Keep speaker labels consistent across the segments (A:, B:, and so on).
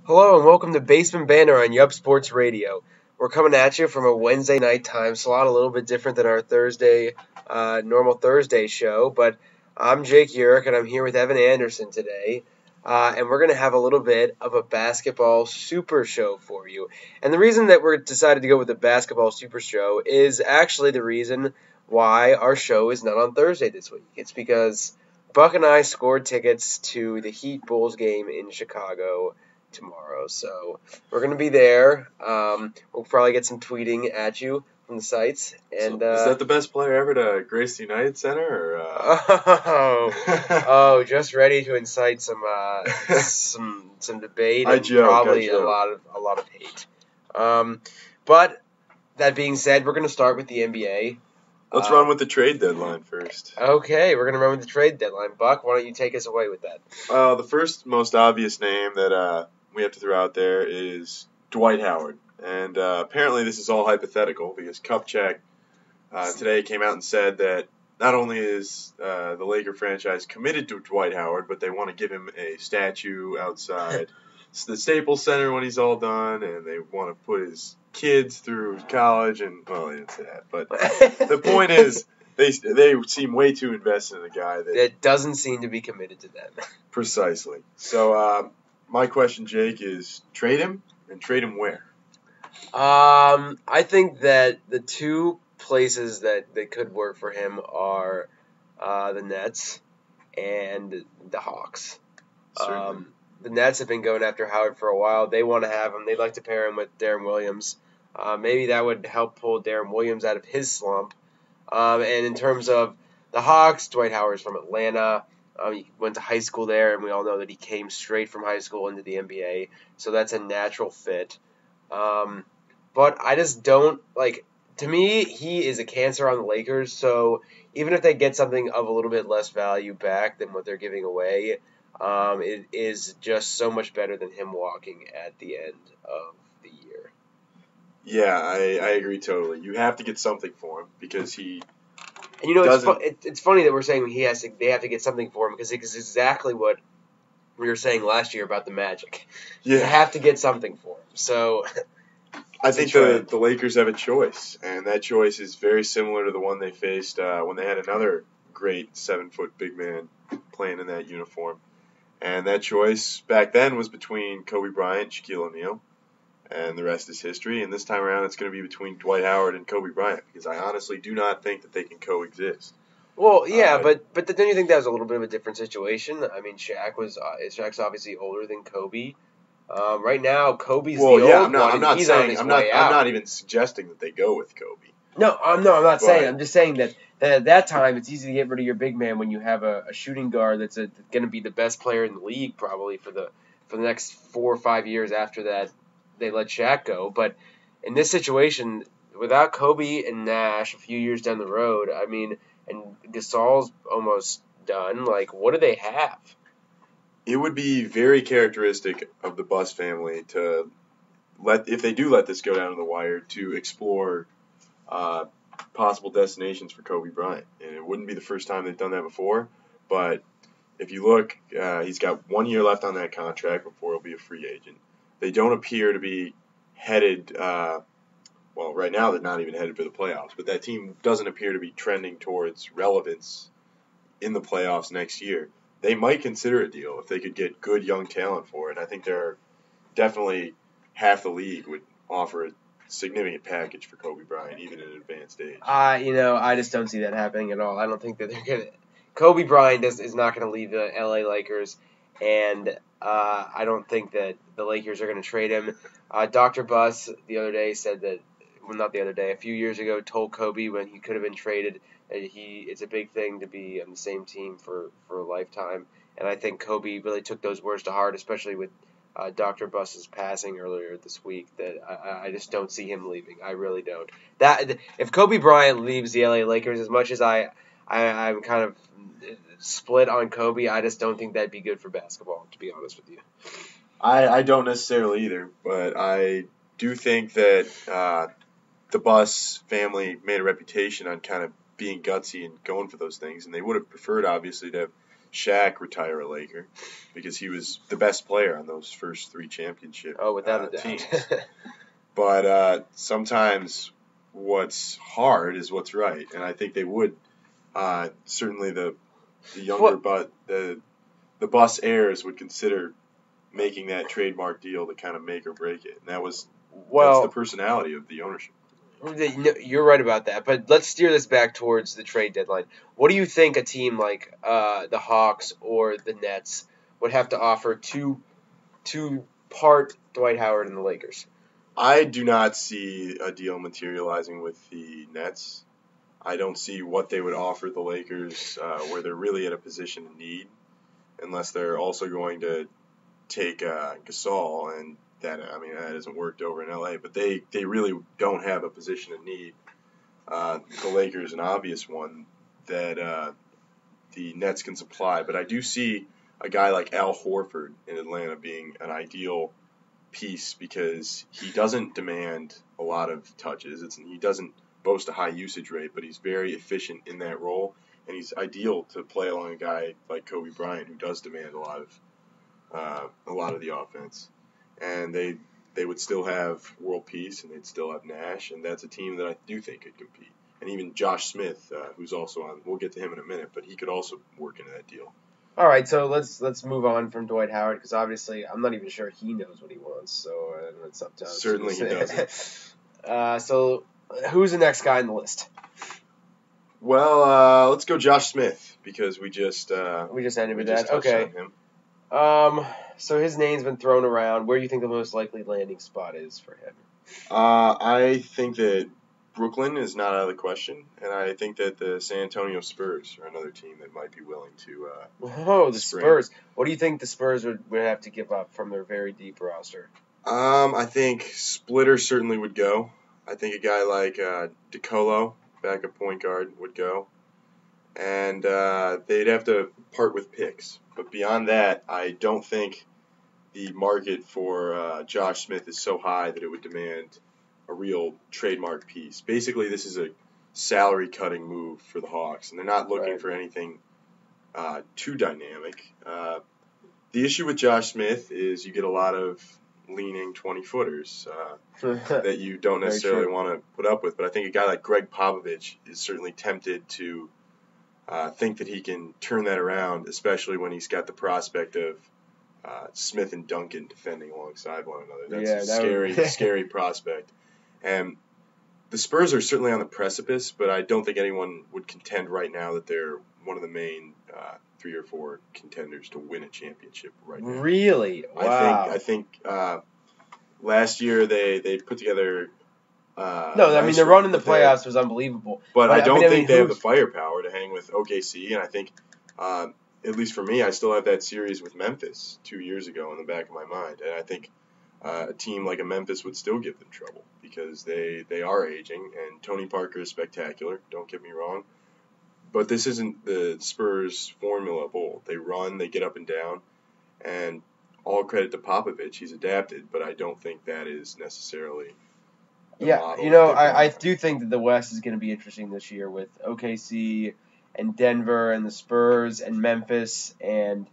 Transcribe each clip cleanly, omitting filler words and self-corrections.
A: Hello and welcome to Basement Banter on Yup Sports Radio. We're coming at you from a Wednesday night time slot, a little bit different than our normal Thursday show. But I'm Jake Urich and I'm here with Evan Anderson today, and we're going to have a little bit of a basketball super show for you. And the reason that we're decided to go with the basketball super show is actually the reason why our show is not on Thursday this week. It's because Buck and I scored tickets to the Heat Bulls game in Chicago tomorrow. So we're going to be there. We'll probably get some tweeting at you from the sites. And
B: is that the best player ever to grace the United Center? Or,
A: oh, just ready to incite some debate and probably a lot of hate. But that being said, we're going to start with the NBA.
B: Let's run with the trade deadline first.
A: Okay, we're going to run with the trade deadline. Buck, why don't you take us away with that?
B: The first most obvious name that we have to throw out there is Dwight Howard. And apparently this is all hypothetical because Kupchak today came out and said that not only is the Laker franchise committed to Dwight Howard, but they want to give him a statue outside the Staples Center when he's all done, and they want to put his kids through college, and well, they didn't say that, but the point is they seem way too invested in a guy that
A: doesn't seem to be committed to them.
B: Precisely. So my question, Jake, is trade him, and trade him where?
A: I think that the two places that could work for him are the Nets and the Hawks. The Nets have been going after Howard for a while. They want to have him. They'd like to pair him with Darren Williams. Maybe that would help pull Darren Williams out of his slump. And in terms of the Hawks, Dwight Howard's from Atlanta. He went to high school there, and we all know that he came straight from high school into the NBA. So that's a natural fit. But I just don't, to me, he is a cancer on the Lakers. So even if they get something of a little bit less value back than what they're giving away, it is just so much better than him walking at the end of the year.
B: Yeah, I agree totally. You have to get something for him because he.
A: And it's funny that we're saying they have to get something for him because it's exactly what we were saying last year about the Magic.
B: Yeah.
A: You have to get something for him. So
B: I think the Lakers have a choice, and that choice is very similar to the one they faced when they had another great 7-foot big man playing in that uniform. And that choice back then was between Kobe Bryant and Shaquille O'Neal, and the rest is history. And this time around, it's going to be between Dwight Howard and Kobe Bryant because I honestly do not think that they can coexist.
A: Well, yeah, but don't you think that was a little bit of a different situation? I mean, Shaq's obviously older than Kobe. Right now, Kobe's the old one. I'm
B: not even suggesting that they go with Kobe.
A: No, I'm not saying. I'm just saying that at that time, it's easy to get rid of your big man when you have a shooting guard that's going to be the best player in the league probably for the next 4 or 5 years after that they let Shaq go. But in this situation, without Kobe and Nash a few years down the road, I mean, and Gasol's almost done, what do they have?
B: It would be very characteristic of the Buss family to if they do let this go down to the wire, to explore possible destinations for Kobe Bryant. And it wouldn't be the first time they've done that before, but if you look, he's got 1 year left on that contract before he'll be a free agent. They don't appear to be headed, well, right now they're not even headed for the playoffs, but that team doesn't appear to be trending towards relevance in the playoffs next year. They might consider a deal if they could get good young talent for it. I think there are definitely half the league would offer a significant package for Kobe Bryant, even at an advanced age.
A: I just don't see that happening at all. I don't think that they're going to. Kobe Bryant is not going to leave the LA Lakers, and I don't think that the Lakers are going to trade him. Dr. Buss the other day said that, well, not the other day, a few years ago, told Kobe when he could have been traded that it's a big thing to be on the same team for a lifetime. And I think Kobe really took those words to heart, especially with Dr. Buss's passing earlier this week, that I just don't see him leaving. I really don't. That if Kobe Bryant leaves the LA Lakers, as much as I'm kind of split on Kobe, I just don't think that'd be good for basketball, to be honest with you.
B: I don't necessarily either, but I do think that the Buss family made a reputation on kind of being gutsy and going for those things, and they would have preferred, obviously, to have Shaq retire a Laker because he was the best player on those first 3 championship
A: without a doubt.
B: teams. But sometimes what's hard is what's right, and I think they would certainly the younger but the Bus heirs would consider making that trademark deal to kind of make or break it, and that's the personality of the ownership.
A: You're right about that, but let's steer this back towards the trade deadline. What do you think a team like the Hawks or the Nets would have to offer to part Dwight Howard and the Lakers?
B: I do not see a deal materializing with the Nets. I don't see what they would offer the Lakers where they're really in a position of need, unless they're also going to take Gasol, and that hasn't worked over in LA. But they really don't have a position of need. The Lakers an obvious one that the Nets can supply, but I do see a guy like Al Horford in Atlanta being an ideal piece because he doesn't demand a lot of touches. He doesn't boast a high usage rate, but he's very efficient in that role, and he's ideal to play along a guy like Kobe Bryant who does demand a lot of the offense. And they would still have world peace, and they'd still have Nash, and that's a team that I do think could compete. And even Josh Smith, who's also on, we'll get to him in a minute, but he could also work into that deal.
A: All right, so let's move on from Dwight Howard because obviously I'm not even sure he knows what he wants. So it's up to us.
B: Certainly he doesn't.
A: So who's the next guy on the list?
B: Well, let's go Josh Smith because we just
A: ended with that. Okay. So his name's been thrown around. Where do you think the most likely landing spot is for him?
B: I think that Brooklyn is not out of the question, and I think that the San Antonio Spurs are another team that might be willing to.
A: The Spurs. What do you think the Spurs would have to give up from their very deep roster?
B: I think Splitter certainly would go. I think a guy like DeColo, backup point guard, would go. And they'd have to part with picks. But beyond that, I don't think the market for Josh Smith is so high that it would demand a real trademark piece. Basically, this is a salary-cutting move for the Hawks, and they're not looking for anything too dynamic. The issue with Josh Smith is you get a lot of leaning 20-footers that you don't necessarily want to put up with. But I think a guy like Greg Popovich is certainly tempted to think that he can turn that around, especially when he's got the prospect of Smith and Duncan defending alongside one another. That's a scary prospect. And the Spurs are certainly on the precipice, but I don't think anyone would contend right now that they're one of the main 3 or 4 contenders to win a championship right now.
A: Really? Wow.
B: I think last year they put together.
A: The run in the playoffs was unbelievable.
B: But I don't think they have the firepower to hang with OKC, and I think, at least for me, I still have that series with Memphis 2 years ago in the back of my mind, and I think a team like a Memphis would still give them trouble because they are aging, and Tony Parker is spectacular, don't get me wrong, but this isn't the Spurs formula of old. They run, they get up and down, and all credit to Popovich, he's adapted, but I don't think that is necessarily
A: I do think that the West is going to be interesting this year with OKC and Denver and the Spurs and Memphis and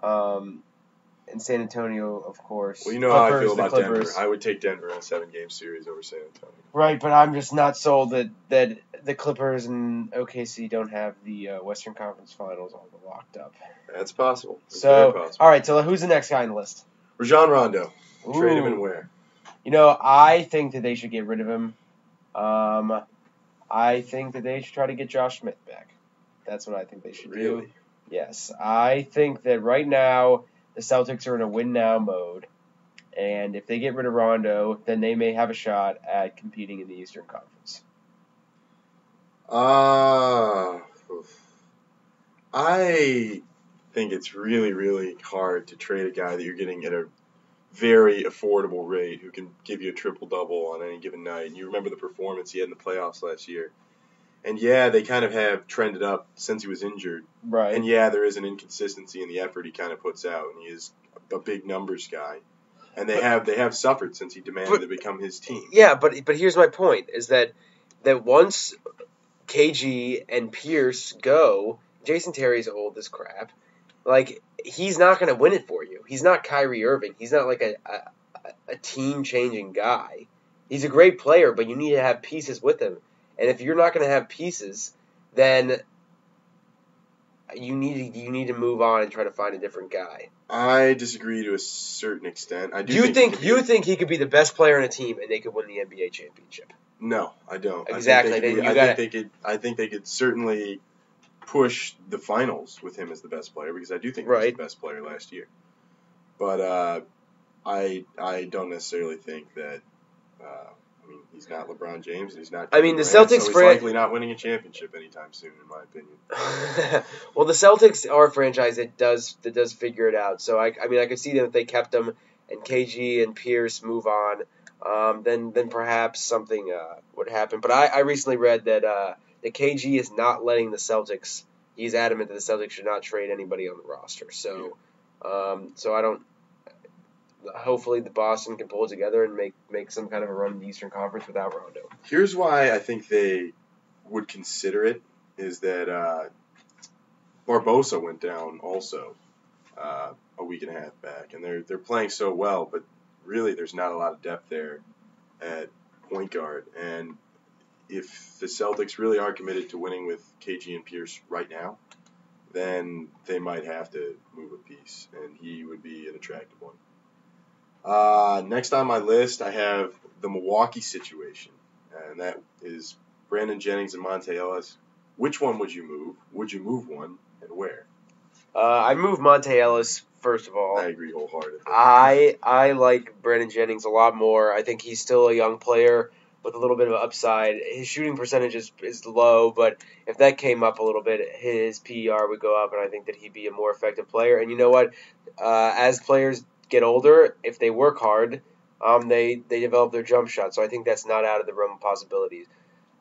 A: San Antonio, of course.
B: Well, you know how I feel about Denver. I would take Denver in a 7-game series over San Antonio.
A: Right, but I'm just not sold that the Clippers and OKC don't have the Western Conference Finals all locked up.
B: That's possible.
A: Very possible. All right, so who's the next guy on the list?
B: Rajon Rondo. Trade him and where?
A: I think that they should get rid of him. I think that they should try to get Josh Smith back. That's what I think they should do. Yes. I think that right now the Celtics are in a win-now mode. And if they get rid of Rondo, then they may have a shot at competing in the Eastern Conference.
B: I think it's really, really hard to trade a guy that you're getting at a very affordable rate who can give you a triple-double on any given night. And you remember the performance he had in the playoffs last year. And they kind of have trended up since he was injured.
A: Right.
B: And there is an inconsistency in the effort he kind of puts out, and he is a big numbers guy. And they have suffered since he demanded to become his team.
A: Yeah, but here's my point, is that once KG and Pierce go, Jason Terry's old as crap, like he's not going to win it for you. He's not Kyrie Irving. He's not like a team-changing guy. He's a great player, but you need to have pieces with him. And if you're not going to have pieces, then you need to move on and try to find a different guy.
B: I disagree to a certain extent. I do.
A: You think he could be the best player on a team and they could win the NBA championship?
B: No, I don't.
A: Exactly.
B: I think they could certainly push the finals with him as the best player because I do think he was the best player last year. But I don't necessarily think that. He's not LeBron James. He's not.
A: The Celtics.
B: So he's likely not winning a championship anytime soon, in my opinion.
A: Well, the Celtics are a franchise that does figure it out. So I could see them if they kept them and KG and Pierce move on. Then perhaps something would happen. But I recently read that the KG is not letting the Celtics. He's adamant that the Celtics should not trade anybody on the roster. So, so I don't. Hopefully, the Boston can pull it together and make some kind of a run in the Eastern Conference without Rondo.
B: Here's why I think they would consider it: is that Barbosa went down also a week and a half back, and they're playing so well, but really there's not a lot of depth there at point guard. And if the Celtics really are committed to winning with KG and Pierce right now, then they might have to move a piece, and he would be an attractive one. Next on my list, I have the Milwaukee situation, and that is Brandon Jennings and Monte Ellis. Which one would you move? Would you move one, and where?
A: I move Monte Ellis, first of all.
B: I agree wholeheartedly.
A: I like Brandon Jennings a lot more. I think he's still a young player with a little bit of an upside. His shooting percentage is low, but if that came up a little bit, his PER would go up, and I think that he'd be a more effective player. And you know what? As players get older, if they work hard, they develop their jump shot. So I think that's not out of the realm of possibilities.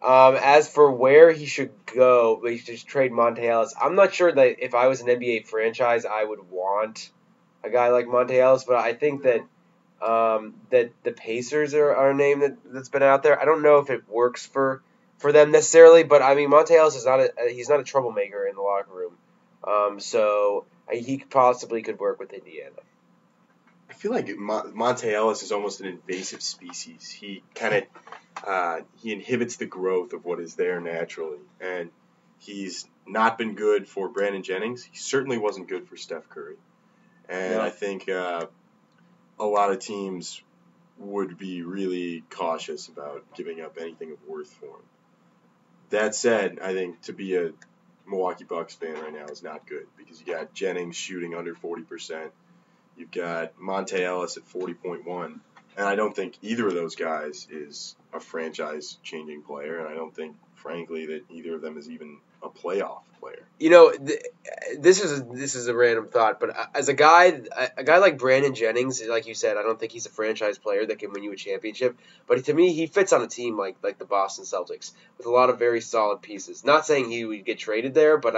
A: As for where he should go, he should trade Monte Ellis. I'm not sure that if I was an NBA franchise, I would want a guy like Monte Ellis, but I think that that the Pacers are a name that's been out there. I don't know if it works for them necessarily, but Monte Ellis is he's not a troublemaker in the locker room. So he possibly could work with Indiana.
B: I feel like Monte Ellis is almost an invasive species. He kind of he inhibits the growth of what is there naturally, and he's not been good for Brandon Jennings. He certainly wasn't good for Steph Curry, and I think a lot of teams would be really cautious about giving up anything of worth for him. That said, I think to be a Milwaukee Bucks fan right now is not good because you got Jennings shooting under 40%. You've got Monte Ellis at 40.1, and I don't think either of those guys is a franchise-changing player, and I don't think, frankly, that either of them is even a playoff player.
A: You know, this is a random thought, but as a guy like Brandon Jennings, like you said, I don't think he's a franchise player that can win you a championship. But to me, he fits on a team like the Boston Celtics with a lot of very solid pieces. Not saying he would get traded there, but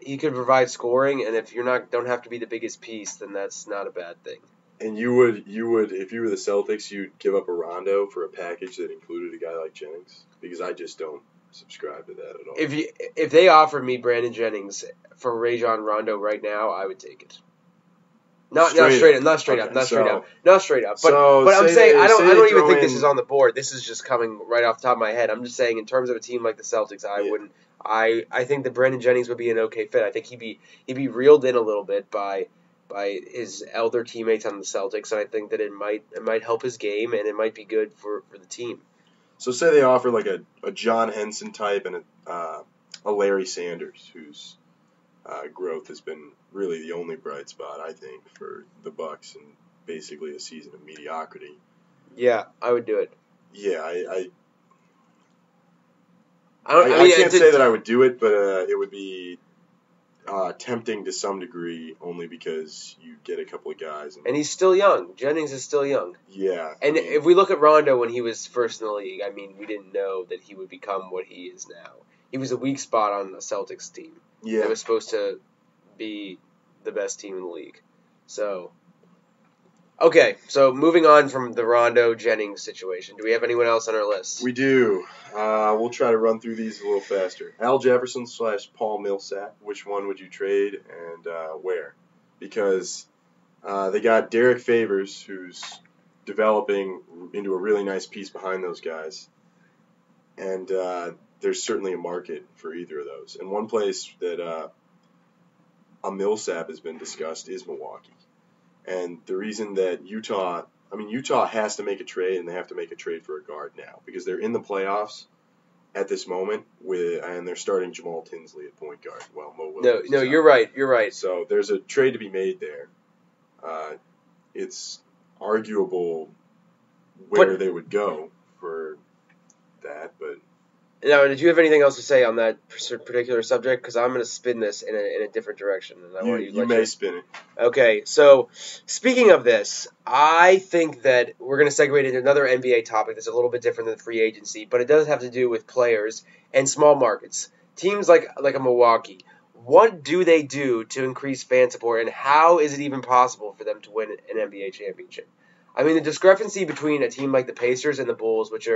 A: he could provide scoring, and if don't have to be the biggest piece, then that's not a bad thing.
B: And you would if you were the Celtics, you'd give up a Rondo for a package that included a guy like Jennings? Because I just don't subscribe to that at all.
A: If they offered me Brandon Jennings for Rajon Rondo right now, I would take it. Not straight up. But I'm saying I don't even think this is on the board. This is just coming right off the top of my head. I'm just saying in terms of a team like the Celtics, I wouldn't. I think that Brandon Jennings would be an okay fit. I think he'd be reeled in a little bit by his elder teammates on the Celtics, and I think that it might help his game and it might be good for the team.
B: So say they offer like a John Henson type and a Larry Sanders, whose growth has been really the only bright spot, I think, for the Bucks and basically a season of mediocrity.
A: Yeah, I would do it.
B: Yeah, I can't say that I would do it, but it would be tempting to some degree, only because you get a couple of guys.
A: And he's still young. Jennings is still young.
B: Yeah.
A: And if we look at Rondo when he was first in the league, we didn't know that he would become what he is now. He was a weak spot on the Celtics team.
B: Yeah.
A: That was supposed to be the best team in the league. So, Okay, so moving on from the Rondo Jennings situation, do we have anyone else on our list?
B: We do. We'll try to run through these a little faster. Al Jefferson / Paul Millsap. Which one would you trade and where? Because they got Derek Favors, who's developing into a really nice piece behind those guys. And there's certainly a market for either of those. And one place that a Millsap has been discussed is Milwaukee. And the reason that Utah has to make a trade, and they have to make a trade for a guard now because they're in the playoffs at this moment and they're starting Jamal Tinsley at point guard. Well, Mo Williams.
A: No, you're right. You're right.
B: So there's a trade to be made there. It's arguable where they would go for that, but.
A: Now, did you have anything else to say on that particular subject? Because I'm going to spin this in a different direction. And
B: You may spin it.
A: Okay, so speaking of this, I think that we're going to segue into another NBA topic that's a little bit different than free agency, but it does have to do with players and small markets. Teams like a Milwaukee, what do they do to increase fan support, and how is it even possible for them to win an NBA championship? I mean, the discrepancy between a team like the Pacers and the Bulls, which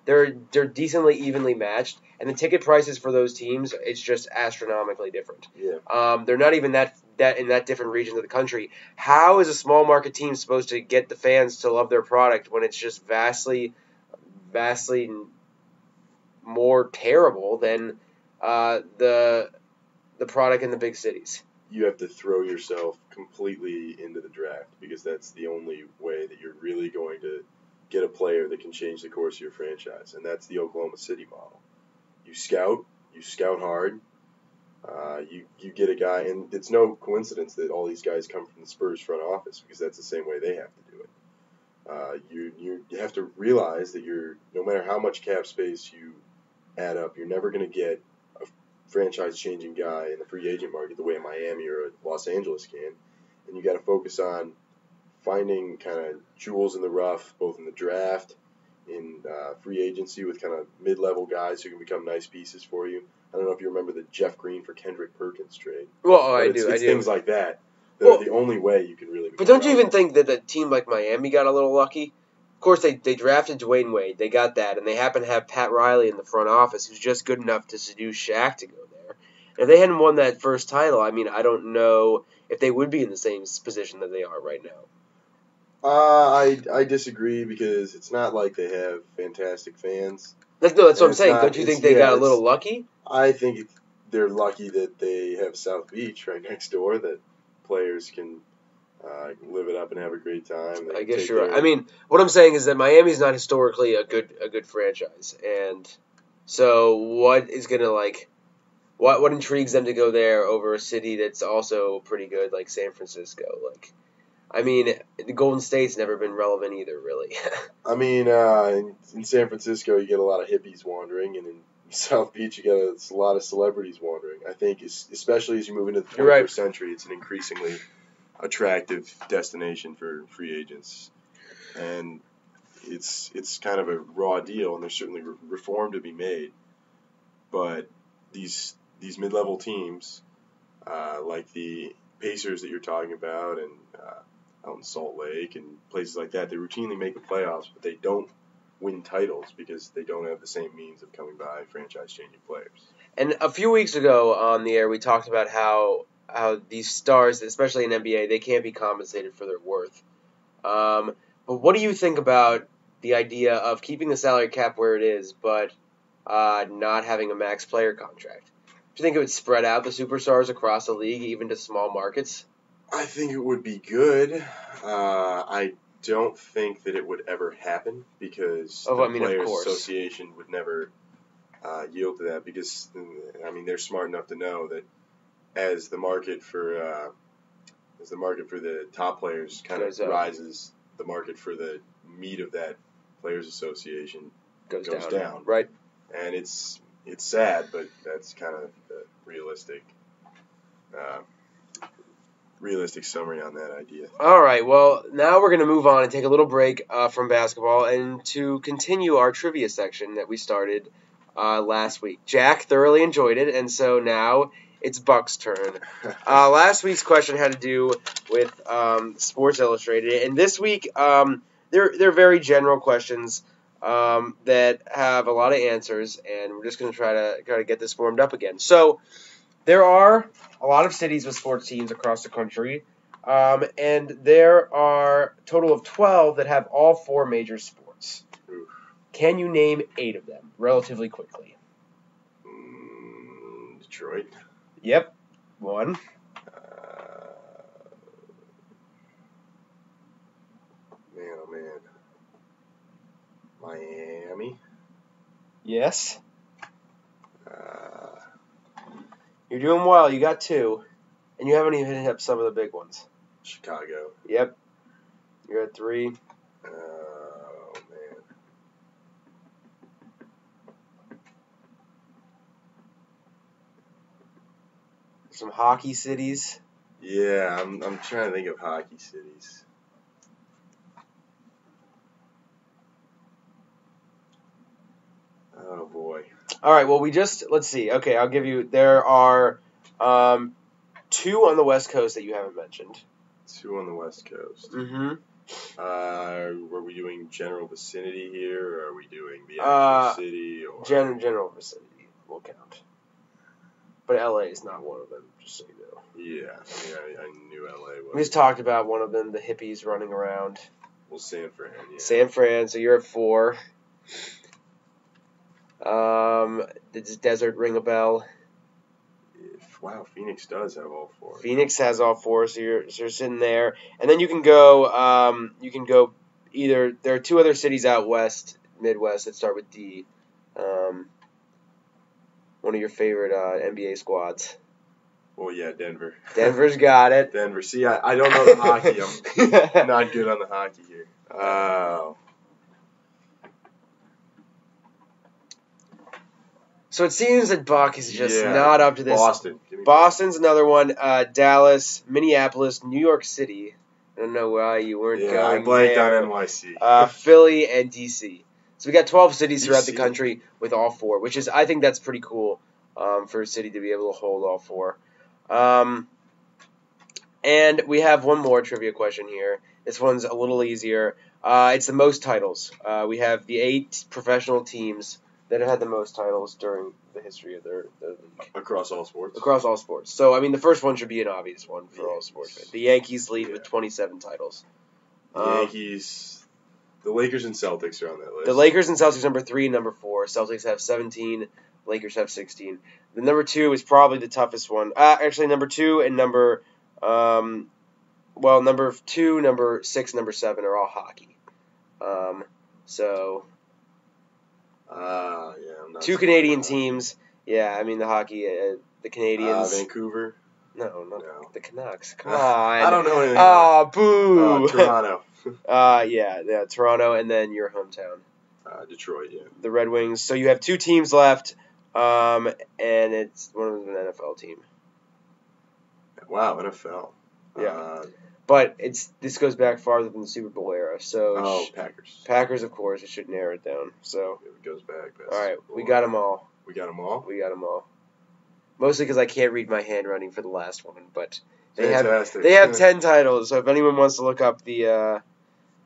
A: they're decently evenly matched, and the ticket prices for those teams, it's just astronomically different.
B: Yeah.
A: They're not even that in that different regions of the country. How is a small market team supposed to get the fans to love their product when it's just vastly more terrible than the product in the big cities?
B: You have to throw yourself completely into the draft because that's the only way that you're really going to get a player that can change the course of your franchise, and that's the Oklahoma City model. You scout hard, you get a guy, and it's no coincidence that all these guys come from the Spurs front office because that's the same way they have to do it. You have to realize that no matter how much cap space you add up, you're never going to get franchise-changing guy in the free agent market the way Miami or Los Angeles can, and you got to focus on finding kind of jewels in the rough, both in the draft, in free agency with kind of mid-level guys who can become nice pieces for you. I don't know if you remember the Jeff Green for Kendrick Perkins trade.
A: Well, I do.
B: Things like that that are the only way you can really.
A: But don't you even think that a team like Miami got a little lucky? Of course, they drafted Dwayne Wade. They got that, and they happen to have Pat Riley in the front office, who's just good enough to seduce Shaq to go there. And if they hadn't won that first title, I mean, I don't know if they would be in the same position that they are right now.
B: I disagree because it's not like they have fantastic fans.
A: That's what I'm saying. Don't you think they got a little lucky?
B: I think they're lucky that they have South Beach right next door that players can live it up and have a great time.
A: I guess you're right. I mean, what I'm saying is that Miami's not historically a good franchise, and so what is gonna what intrigues them to go there over a city that's also pretty good, like San Francisco? I mean, the Golden State's never been relevant either, really.
B: I mean, in San Francisco, you get a lot of hippies wandering, and in South Beach, you get a lot of celebrities wandering. I think, especially as you move into the 21st century, it's an increasingly attractive destination for free agents, and it's kind of a raw deal, and there's certainly reform to be made. But these mid-level teams, like the Pacers that you're talking about, and out in Salt Lake and places like that, they routinely make the playoffs, but they don't win titles because they don't have the same means of coming by franchise-changing players.
A: And a few weeks ago on the air, we talked about how these stars, especially in NBA, they can't be compensated for their worth. But what do you think about the idea of keeping the salary cap where it is, but not having a max player contract? Do you think it would spread out the superstars across the league, even to small markets?
B: I think it would be good. I don't think that it would ever happen because the Players Association would never yield to that because, they're smart enough to know that as the market for the top players kind of rises, the market for the meat of that Players Association goes down.
A: Right.
B: And it's sad, but that's kind of the realistic summary on that idea.
A: All right, well, now we're going to move on and take a little break from basketball and to continue our trivia section that we started last week. Jack thoroughly enjoyed it, and so now it's Buck's turn. Last week's question had to do with Sports Illustrated, and this week they're very general questions that have a lot of answers, and we're just going to try to get this warmed up again. So there are a lot of cities with sports teams across the country, and there are a total of 12 that have all 4 major sports.
B: Oof.
A: Can you name 8 of them relatively quickly?
B: Detroit.
A: Yep. 1.
B: Man, oh man. Miami.
A: Yes. You're doing well. You got 2. And you haven't even hit up some of the big ones.
B: Chicago.
A: Yep. You're at 3.
B: Oh man.
A: Some hockey cities.
B: Yeah, I'm trying to think of hockey cities. Oh boy.
A: All right. Well, let's see. Okay, I'll give you. There are 2 on the West Coast that you haven't mentioned.
B: 2 on the West Coast.
A: Mm-hmm.
B: Were we doing general vicinity here, or are we doing the actual city? Or
A: general vicinity will count. But LA is not one of them, just so you know.
B: Yeah, I knew LA was.
A: We just talked about one of them, the hippies running around.
B: Well, San Fran, yeah.
A: San Fran, so you're at 4. Does Desert ring a bell?
B: Wow, Phoenix does have all 4.
A: Phoenix has all 4, so you're sitting there. And then you can go either, there are 2 other cities out west, Midwest, that start with D. One of your favorite NBA squads.
B: Well, yeah, Denver.
A: Denver's got it.
B: Denver. See, I don't know the hockey. I'm not good on the hockey here.
A: So it seems that Buck is just not up to this.
B: Boston.
A: Boston's another one. Dallas, Minneapolis, New York City. I don't know why you weren't going
B: I blanked
A: there.
B: on NYC.
A: Philly and DC. So we got 12 cities throughout the
B: DC.
A: country with all 4, which is, I think that's pretty cool for a city to be able to hold all 4. And we have one more trivia question here. This one's a little easier. It's the most titles. We have the 8 professional teams that have had the most titles during the history of their league.
B: Across all sports?
A: Across all sports. So, I mean, the first one should be an obvious one for all sports fans. The Yankees lead with 27 titles.
B: The Yankees, the Lakers and Celtics are on that list.
A: The Lakers and Celtics number 3 and number 4. Celtics have 17. Lakers have 16. The number 2 is probably the toughest one. Actually, number 2 and number 2, number 6, number 7 are all hockey.
B: I'm not
A: 2 Canadian teams. Yeah, I mean the hockey, the Canadians.
B: Vancouver.
A: No, not the Canucks. Come on.
B: I don't know anything.
A: Oh, boo.
B: Toronto.
A: Yeah, Toronto, and then your hometown.
B: Detroit, yeah.
A: The Red Wings. So you have 2 teams left, and it's one of them an NFL team.
B: Wow, NFL.
A: Yeah. But this goes back farther than the Super Bowl era. So
B: Packers.
A: Packers, of course. It should narrow it down. So
B: it goes back.
A: All right, we got them all.
B: We got them all?
A: We got them all. Mostly because I can't read my handwriting for the last one, but they
B: Fantastic.
A: have 10 titles. So if anyone wants to look up the,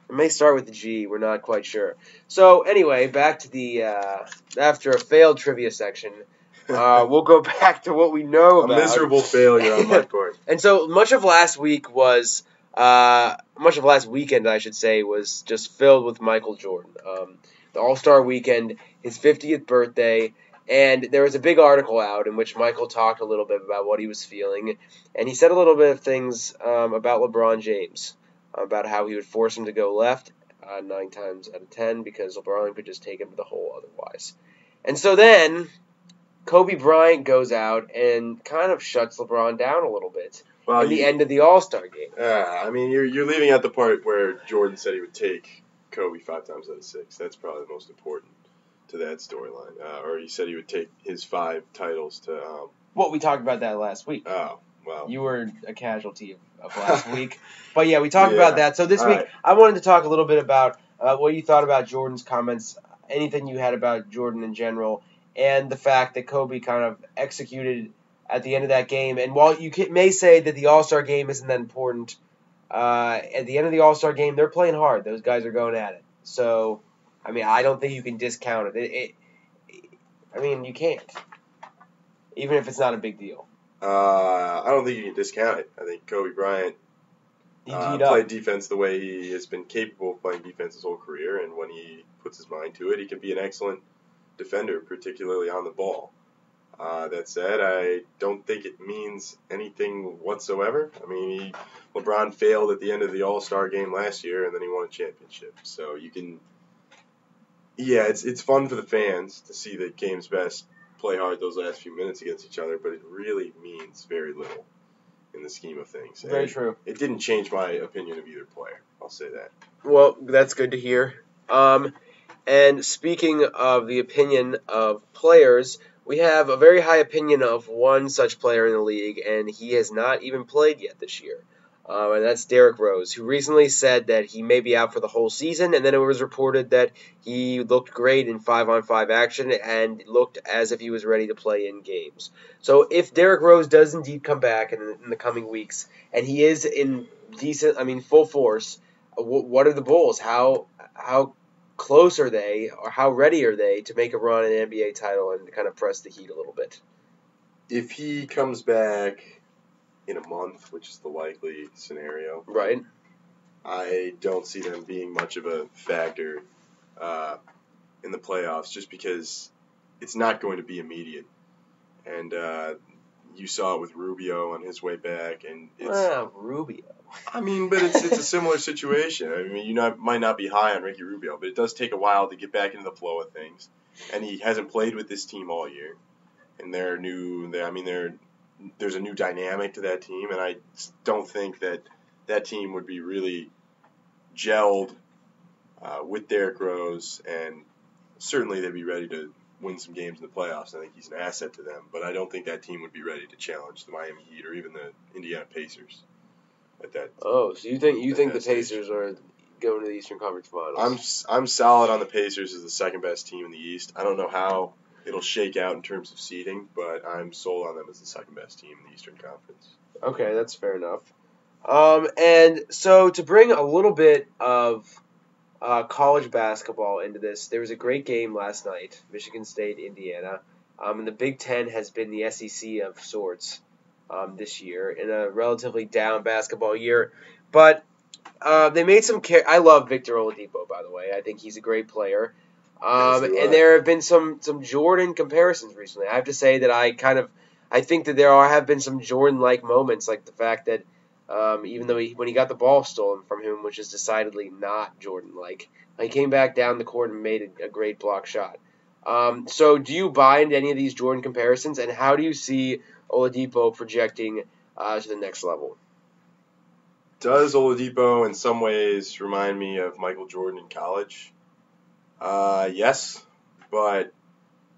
A: it may start with the G. We're not quite sure. So anyway, back to the after a failed trivia section. We'll go back to what we know about.
B: A miserable failure on my part.
A: And so much of last weekend, I should say, was just filled with Michael Jordan. The All-Star Weekend, his 50th birthday, and there was a big article out in which Michael talked a little bit about what he was feeling, and he said a little bit of things about LeBron James, about how he would force him to go left 9 times out of 10 because LeBron could just take him to the hole otherwise. And so then Kobe Bryant goes out and kind of shuts LeBron down a little bit at the end of the All-Star game.
B: I mean, you're leaving out the part where Jordan said he would take Kobe 5 times out of 6. That's probably the most important to that storyline. Or he said he would take his 5 titles to...
A: Well, we talked about that last week.
B: Oh, well.
A: You were a casualty of last week. But yeah, we talked about that. So this week, I wanted to talk a little bit about what you thought about Jordan's comments, anything you had about Jordan in general, and the fact that Kobe kind of executed at the end of that game. And while you may say that the All-Star game isn't that important, at the end of the All-Star game, they're playing hard. Those guys are going at it. So, I mean, I don't think you can discount it. I mean, you can't, even if it's not a big deal.
B: I don't think you can discount it. I think Kobe Bryant played defense the way he has been capable of playing defense his whole career, and when he puts his mind to it, he can be an excellent defender, particularly on the ball. That said, I don't think it means anything whatsoever. I mean, LeBron failed at the end of the All-Star game last year, and then he won a championship. So you can, yeah, it's fun for the fans to see the game's best play hard those last few minutes against each other, but it really means very little in the scheme of things.
A: Very true.
B: It didn't change my opinion of either player. I'll say that.
A: Well, that's good to hear. And speaking of the opinion of players, we have a very high opinion of one such player in the league, and he has not even played yet this year. And that's Derrick Rose, who recently said that he may be out for the whole season, and then it was reported that he looked great in 5-on-5 action and looked as if he was ready to play in games. So if Derrick Rose does indeed come back in the coming weeks, and he is in full force, what are the Bulls? How close are they, or how ready are they to make a run at an NBA title and to kind of press the heat a little bit?
B: If he comes back in a month, which is the likely scenario,
A: right?
B: I don't see them being much of a factor in the playoffs, just because it's not going to be immediate. And you saw it with Rubio on his way back, and it's
A: Rubio.
B: I mean, but it's a similar situation. I mean, might not be high on Ricky Rubio, but it does take a while to get back into the flow of things. And he hasn't played with this team all year, and there's a new dynamic to that team, and I don't think that team would be really gelled with Derrick Rose, and certainly they'd be ready to win some games in the playoffs. I think he's an asset to them, but I don't think that team would be ready to challenge the Miami Heat or even the Indiana Pacers at that.
A: Oh, so you think the Pacers are going to the Eastern Conference Finals?
B: I'm solid on the Pacers as the second best team in the East. I don't know how it'll shake out in terms of seeding, but I'm sold on them as the second best team in the Eastern Conference.
A: Okay, that's fair enough. And so to bring a little bit of college basketball into this, there was a great game last night, Michigan State, Indiana. And the Big Ten has been the SEC of sorts this year in a relatively down basketball year. But they made some I love Victor Oladipo, by the way. I think he's a great player. And there have been some Jordan comparisons recently. I have to say that I think that have been some Jordan-like moments, like the fact that even though when he got the ball stolen from him, which is decidedly not Jordan-like, he came back down the court and made a great block shot. So do you buy into any of these Jordan comparisons, and how do you see Oladipo projecting to the next level?
B: Does Oladipo in some ways remind me of Michael Jordan in college? Yes, but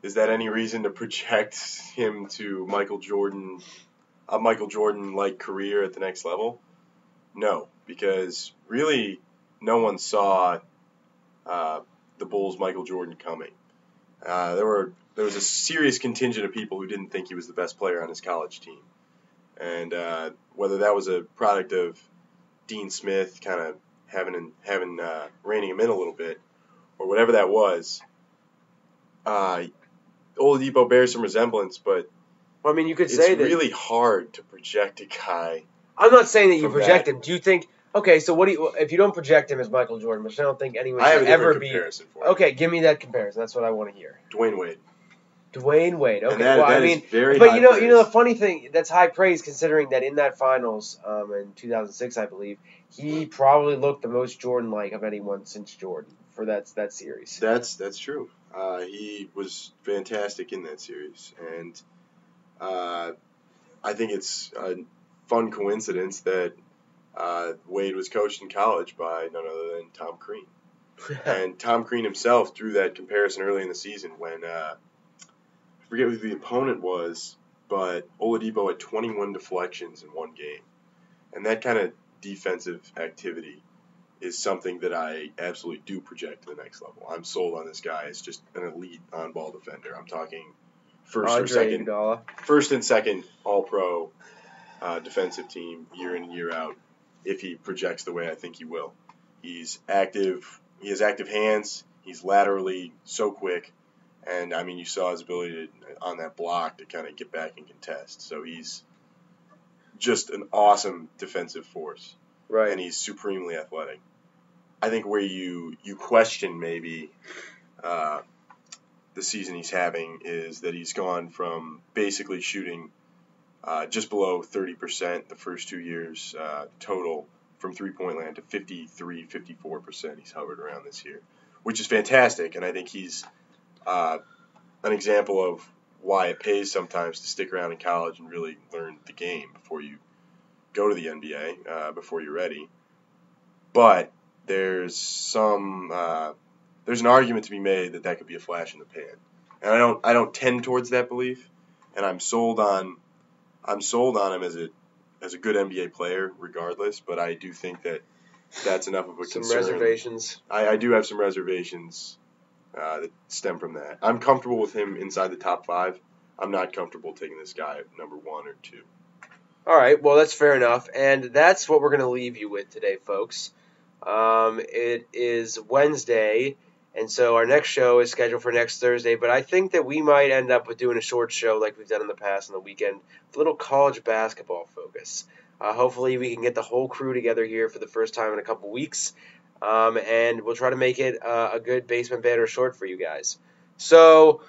B: is that any reason to project him to a Michael Jordan-like career at the next level? No, because really no one saw the Bulls' Michael Jordan coming. There was a serious contingent of people who didn't think he was the best player on his college team, and whether that was a product of Dean Smith kind of reining him in a little bit, or whatever that was, Oladipo bears some resemblance, but
A: well, I mean, you could say that
B: it's really hard to project a guy.
A: I'm not saying that you project him. Do you think? Okay, so if you don't project him as Michael Jordan, which I don't think anyone should ever be.
B: Comparison for
A: okay, give me that comparison. That's what I want to hear.
B: Dwayne Wade.
A: Dwayne Wade. Okay,
B: that is very
A: but
B: high
A: you know the funny thing, that's high praise considering that in that finals in 2006, I believe, he probably looked the most Jordan-like of anyone since Jordan for that series.
B: That's true. He was fantastic in that series, and I think it's a fun coincidence that Wade was coached in college by none other than Tom Crean. And Tom Crean himself drew that comparison early in the season when I forget who the opponent was, but Oladipo had 21 deflections in one game. And that kind of defensive activity is something that I absolutely do project to the next level. I'm sold on this guy as just an elite on-ball defender. I'm talking first and second All-Pro defensive team year in and year out if he projects the way I think he will. He's active. He has active hands. He's laterally so quick. And, I mean, you saw his ability on that block to kind of get back and contest. So he's just an awesome defensive force.
A: Right.
B: And he's supremely athletic. I think where you question maybe the season he's having is that he's gone from basically shooting just below 30% the first 2 years total from three-point land to 53, 54% he's hovered around this year, which is fantastic. And I think he's an example of why it pays sometimes to stick around in college and really learn the game before you go to the NBA, before you're ready. But there's an argument to be made that could be a flash in the pan, and I don't tend towards that belief, and I'm sold on him as a good NBA player regardless. But I do think that's enough of a concern.
A: Some reservations.
B: I do have some reservations that stem from that. I'm comfortable with him inside the top 5. I'm not comfortable taking this guy at number 1 or 2.
A: All right, well, that's fair enough, and that's what we're going to leave you with today, folks. It is Wednesday, and so our next show is scheduled for next Thursday, but I think that we might end up with doing a short show like we've done in the past on the weekend, with a little college basketball focus. Hopefully we can get the whole crew together here for the first time in a couple weeks, and we'll try to make it a good Basement Banter short for you guys. So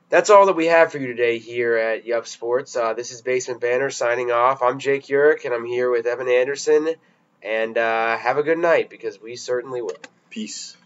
A: that's all that we have for you today here at Yup Sports. This is Basement Banter signing off. I'm Jake Urich, and I'm here with Evan Anderson. And have a good night, because we certainly will.
B: Peace.